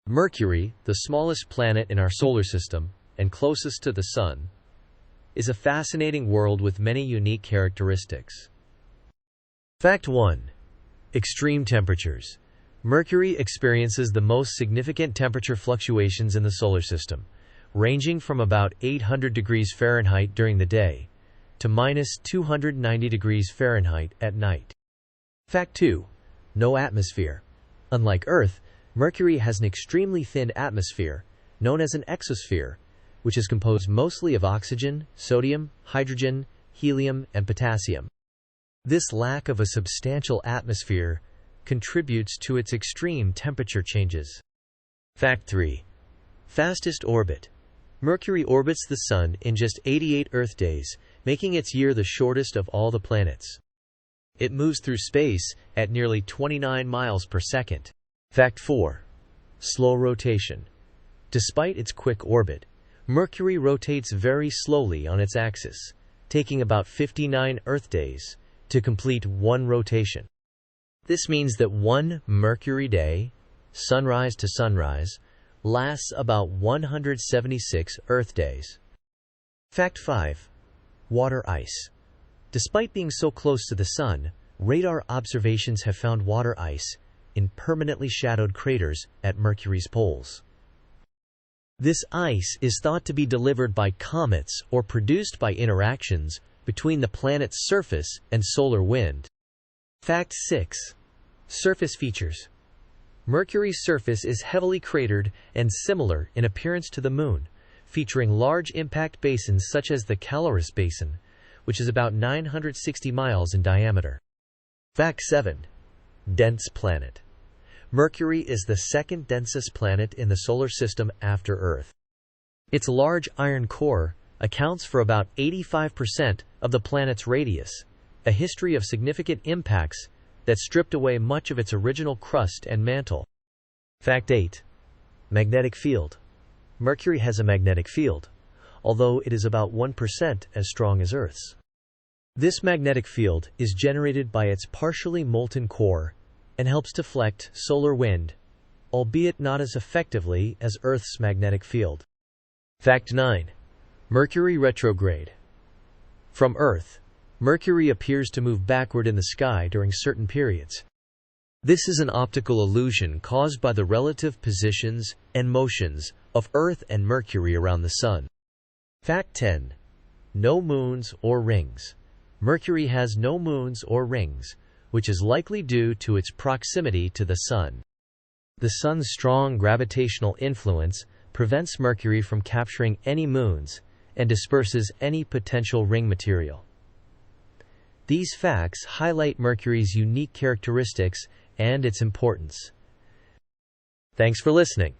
Mercury, the smallest planet in our solar system and closest to the Sun, is a fascinating world with many unique characteristics. Fact 1. Extreme temperatures. Mercury experiences the most significant temperature fluctuations in the solar system, ranging from about 800 degrees Fahrenheit during the day to minus 290 degrees Fahrenheit at night. Fact 2. No atmosphere. Unlike Earth, Mercury has an extremely thin atmosphere, known as an exosphere, which is composed mostly of oxygen, sodium, hydrogen, helium, and potassium. This lack of a substantial atmosphere contributes to its extreme temperature changes. Fact 3. Fastest orbit. Mercury orbits the Sun in just 88 Earth days, making its year the shortest of all the planets. It moves through space at nearly 29 miles per second. Fact 4. Slow rotation. Despite its quick orbit, Mercury rotates very slowly on its axis, taking about 59 Earth days to complete one rotation. This means that one Mercury day, sunrise to sunrise, lasts about 176 Earth days. Fact 5. Water ice. Despite being so close to the Sun, radar observations have found water ice in permanently shadowed craters at Mercury's poles. This ice is thought to be delivered by comets or produced by interactions between the planet's surface and solar wind. Fact 6. Surface features. Mercury's surface is heavily cratered and similar in appearance to the Moon, featuring large impact basins such as the Caloris Basin, which is about 960 miles in diameter. Fact 7. Dense planet. Mercury is the second densest planet in the solar system after Earth. Its large iron core accounts for about 85% of the planet's radius, a history of significant impacts that stripped away much of its original crust and mantle. Fact 8. Magnetic field. Mercury has a magnetic field, although it is about 1% as strong as Earth's. This magnetic field is generated by its partially molten core and helps deflect solar wind, albeit not as effectively as Earth's magnetic field. Fact 9. Mercury retrograde. From Earth, Mercury appears to move backward in the sky during certain periods. This is an optical illusion caused by the relative positions and motions of Earth and Mercury around the Sun. Fact 10. No moons or rings. Mercury has no moons or rings, which is likely due to its proximity to the Sun. The Sun's strong gravitational influence prevents Mercury from capturing any moons and disperses any potential ring material. These facts highlight Mercury's unique characteristics and its importance. Thanks for listening.